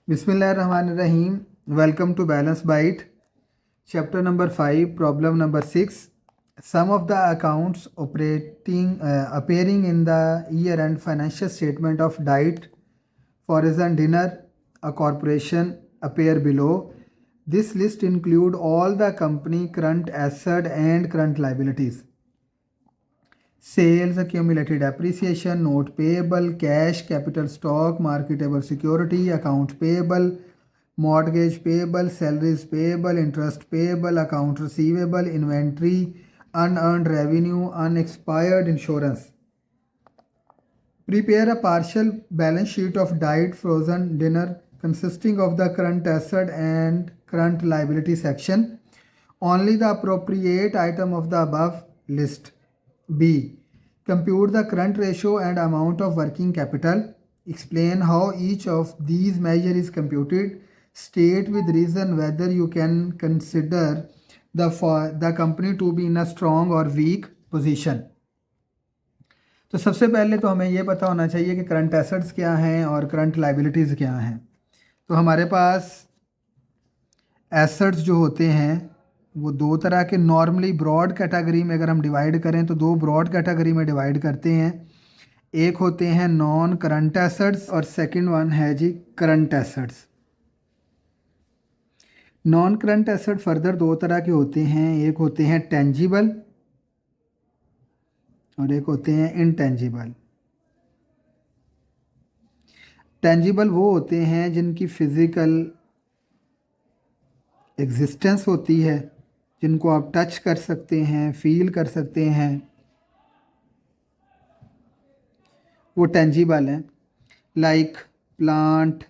Bismillahirrahmanirrahim. Welcome to Balance Byte. Chapter number 5, problem number 6. Some of the accounts appearing in the year-end financial statement of Diet, Horizon Dinner, a corporation appear below. This list include all the company current asset and current liabilities. Sales, accumulated appreciation, note payable, cash, capital stock, marketable security, account payable, mortgage payable, salaries payable, interest payable, account receivable, inventory, unearned revenue, unexpired insurance. Prepare a partial balance sheet of Diet Frozen Dinner consisting of the current asset and current liability section. Only the appropriate item of the above list. B. Compute the current ratio and amount of working capital. Explain how each of these measures is computed. State with reason whether you can consider the company to be in a strong or weak position. तो सबसे पहले तो हमें ये पता होना चाहिए कि करंट एसेट्स क्या हैं और करंट लाइबिलिटीज़ क्या हैं। तो हमारे पास एसेट्स जो होते हैं वो दो तरह के नॉर्मली ब्रॉड कैटेगरी में अगर हम डिवाइड करें तो दो ब्रॉड कैटेगरी में डिवाइड करते हैं। एक होते हैं नॉन करंट एसेट्स और सेकंड वन है जी current assets. Non current asset further दो तरह के होते हैं, एक होते हैं टेंजिबल और एक होते हैं इनटेंजिबल। टेंजिबल वो होते हैं जिनकी फिजिकल एग्जिस्टेंस होती है, जिनको आप टच कर सकते हैं, फील कर सकते हैं, वो टेंजिबल हैं। Like plant,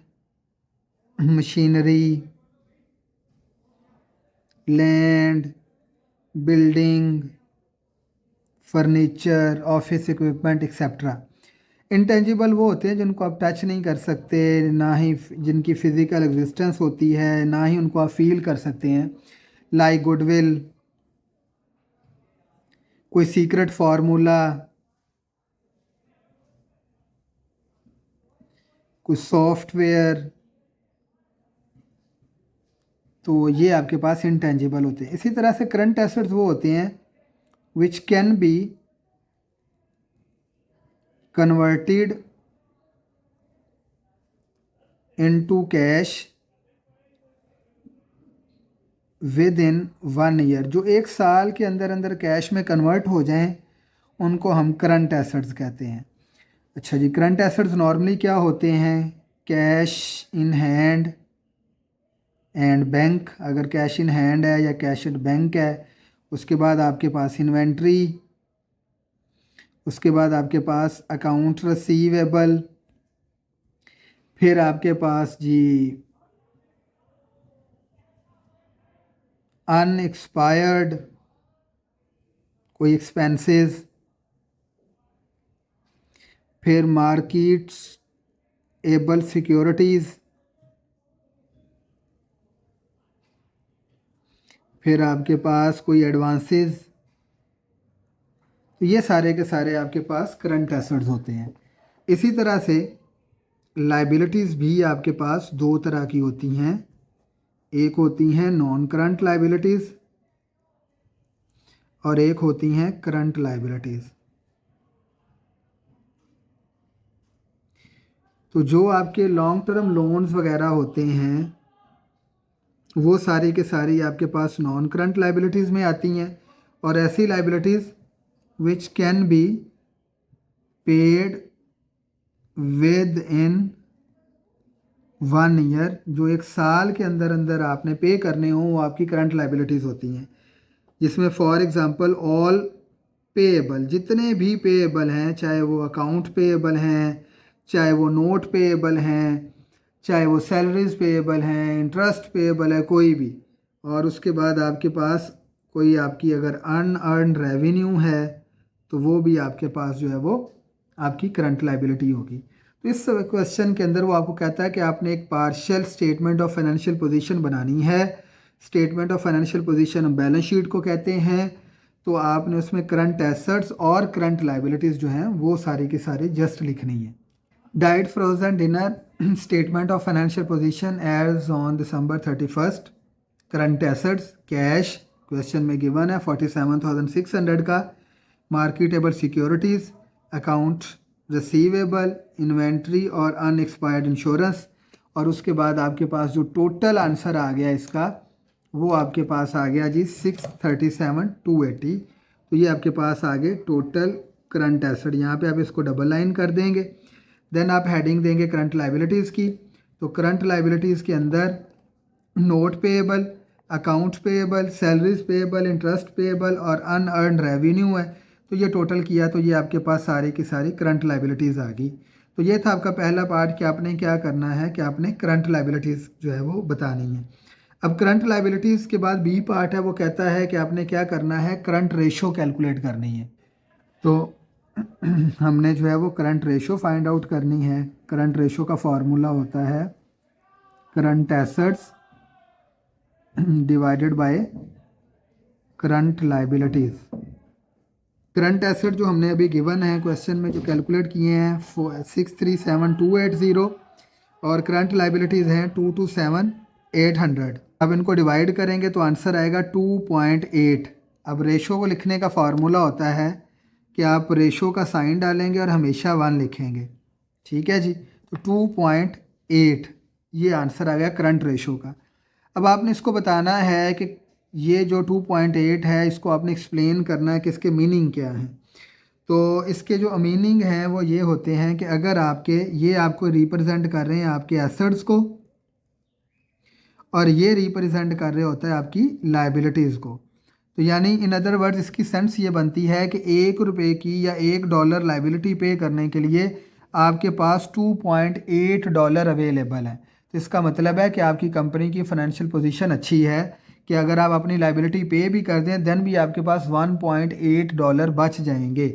machinery, land, building, furniture, office equipment etcetera. Intangible वो होते हैं जिनको आप टच नहीं कर सकते, ना ही जिनकी फ़िज़िकल एग्जिस्टेंस होती है, ना ही उनको आप फील कर सकते हैं। लाइक गुडविल, कोई सीक्रेट फार्मूला, कोई सॉफ्टवेयर, तो ये आपके पास इंटेंजिबल होते हैं। इसी तरह से करंट एसेट्स वो होते हैं which can be converted into cash with in 1 year, जो एक साल के अंदर अंदर कैश में कन्वर्ट हो जाएं, उनको हम करंट एसेट्स कहते हैं। अच्छा जी, करंट एसेट्स नॉर्मली क्या होते हैं? Cash in hand and bank, अगर कैश इन हैंड है या कैश इन बैंक है। उसके बाद आपके पास इन्वेंट्री, उसके बाद आपके पास अकाउंट रिसीवेबल, फिर आपके पास जी अनएक्सपायर्ड कोई एक्सपेंसेस, फिर मार्केट्स एबल सिक्योरिटीज़, फिर आपके पास कोई एडवांसेस। तो ये सारे के सारे आपके पास करंट एसेट्स होते हैं। इसी तरह से लाइबिलिटीज़ भी आपके पास दो तरह की होती हैं। एक होती हैं नॉन करंट लाइबिलिटीज़ और एक होती हैं करंट लाइबिलिटीज़। तो जो आपके लॉन्ग टर्म लोन्स वगैरह होते हैं वो सारी के सारी आपके पास नॉन करंट लाइबिलिटीज़ में आती हैं। और ऐसी liabilities which can be paid with in 1 year, जो एक साल के अंदर अंदर आपने पे करने हो, वो आपकी करंट लाइबिलिटीज़ होती हैं। जिसमें फॉर एग्ज़ाम्पल ऑल पेएबल, जितने भी पेएबल हैं, चाहे वो अकाउंट पेएबल हैं, चाहे वो नोट पेएबल हैं, चाहे वो सैलरीज पेएबल हैं, इंटरेस्ट पेएबल है, कोई भी। और उसके बाद आपके पास कोई आपकी अगर अनअर्न्ड रेवेन्यू है तो वो भी आपके पास जो है वो आपकी करंट लाइबिलिटी होगी। तो इस क्वेश्चन के अंदर वो आपको कहता है कि आपने एक partial statement of financial position बनानी है। Statement of financial position balance sheet को कहते हैं। तो आपने उसमें करंट एसेट्स और करंट लाइबिलिटीज़ जो हैं वो सारी की सारी जस्ट लिखनी है। Diet frozen dinner statement of financial position as on December 31st। Current assets cash question में गिवन है 47,600 का। Marketable securities, account receivable, inventory और अनएक्सपायर्ड इंश्योरेंस। और उसके बाद आपके पास जो टोटल आंसर आ गया इसका वो आपके पास आ गया जी 637,280। तो ये आपके पास आ गए टोटल करंट एसेट। यहाँ पे आप इसको डबल लाइन कर देंगे। देन आप हेडिंग देंगे करंट लाइबिलिटीज़ की। तो करंट लाइबिलिटीज़ के अंदर note payable, accounts payable, salaries payable, interest payable और अनअर्न रेवेन्यू है। तो ये टोटल किया तो ये आपके पास सारी की सारी करंट लाइबिलिटीज़ आ गई। तो ये था आपका पहला पार्ट कि आपने क्या करना है कि आपने करंट लाइबिलिटीज़ जो है वो बतानी है। अब करंट लाइबिलिटीज़ के बाद बी पार्ट है, वो कहता है कि आपने क्या करना है, करंट रेशो कैलकुलेट करनी है। तो हमने जो है वो करंट रेशो फाइंड आउट करनी है। करंट रेशो का फॉर्मूला होता है current assets divided by current liabilities. Current asset जो हमने अभी गिवन है क्वेश्चन में जो कैलकुलेट किए हैं 637,280 और करंट लाइबिलिटीज़ हैं 227,800। अब इनको डिवाइड करेंगे तो आंसर आएगा 2.8। अब रेशो को लिखने का फार्मूला होता है कि आप रेशो का साइन डालेंगे और हमेशा 1 लिखेंगे। ठीक है जी। तो 2.8 ये आंसर आ गया करंट रेशो का। अब आपने इसको बताना है कि ये जो 2.8 है इसको आपने एक्सप्लेन करना है कि इसके मीनिंग क्या है। तो इसके जो मीनिंग हैं वो ये होते हैं कि अगर आपके ये आपको रिप्रेजेंट कर रहे हैं आपके एसेट्स को और ये रिप्रेजेंट कर रहे होता है आपकी लाइबिलिटीज़ को। तो यानी इन अदर वर्ड्स इसकी सेंस ये बनती है कि $1 की या $1 लाइबिलिटी पे करने के लिए आपके पास $2.8 अवेलेबल है। तो इसका मतलब है कि आपकी कंपनी की फाइनेंशियल पोजीशन अच्छी है कि अगर आप अपनी लाइबिलिटी पे भी कर दें देन भी आपके पास $1.8 बच जाएंगे।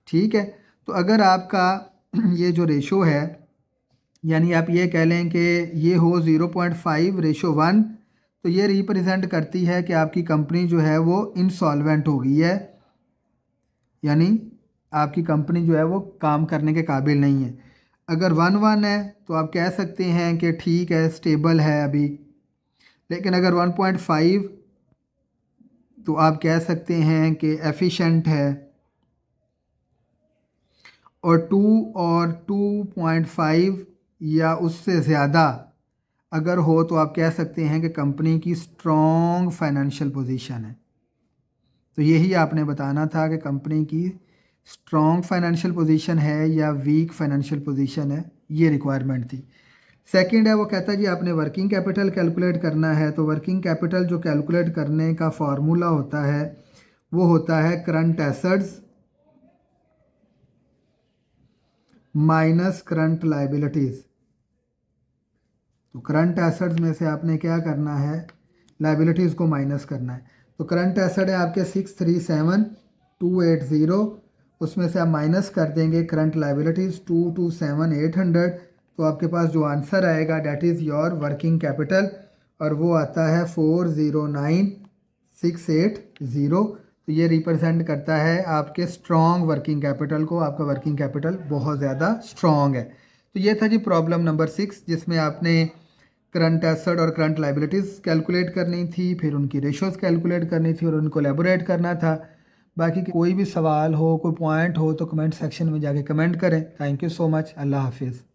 ठीक है। तो अगर आपका ये जो रेशो है यानी आप ये कह लें कि ये हो 0.5:1 तो ये रिप्रेजेंट करती है कि आपकी कंपनी जो है वो इंसॉल्वेंट हो गई है, यानी आपकी कंपनी जो है वो काम करने के काबिल नहीं है। अगर 1:1 है तो आप कह सकते हैं कि ठीक है स्टेबल है अभी, लेकिन अगर 1.5 तो आप कह सकते हैं कि एफिशिएंट है, और 2 और 2.5 या उससे ज़्यादा अगर हो तो आप कह सकते हैं कि कंपनी की स्ट्रॉन्ग फाइनेंशियल पोजीशन है। तो यही आपने बताना था कि कंपनी की स्ट्रॉन्ग फाइनेंशियल पोजीशन है या वीक फाइनेंशियल पोजीशन है, ये रिक्वायरमेंट थी। सेकंड है वो कहता है जी आपने वर्किंग कैपिटल कैलकुलेट करना है। तो वर्किंग कैपिटल जो कैलकुलेट करने का फॉर्मूला होता है वो होता है current assets minus current liabilities. तो करंट एसेट्स में से आपने क्या करना है, लाइबिलिटीज़ को माइनस करना है। तो करंट एसेट है आपके 637,280, उसमें से आप माइनस कर देंगे करंट लाइबिलिटीज़ 227,800। तो आपके पास जो आंसर आएगा that is your working capital और वो आता है 409,680। तो ये रिप्रेजेंट करता है आपके स्ट्रॉन्ग वर्किंग कैपिटल को। आपका वर्किंग कैपिटल बहुत ज़्यादा स्ट्रॉन्ग है। तो ये था जी प्रॉब्लम नंबर 6 जिसमें आपने करंट एसेट और करंट लाइबिलिटीज़ कैलकुलेट करनी थी, फिर उनकी रेशोज़ कैलकुलेट करनी थी और उनको एलेबोरेट करना था। बाकी कोई भी सवाल हो, कोई पॉइंट हो तो कमेंट सेक्शन में जाके कमेंट करें। Thank you so much. अल्लाह हाफिज़।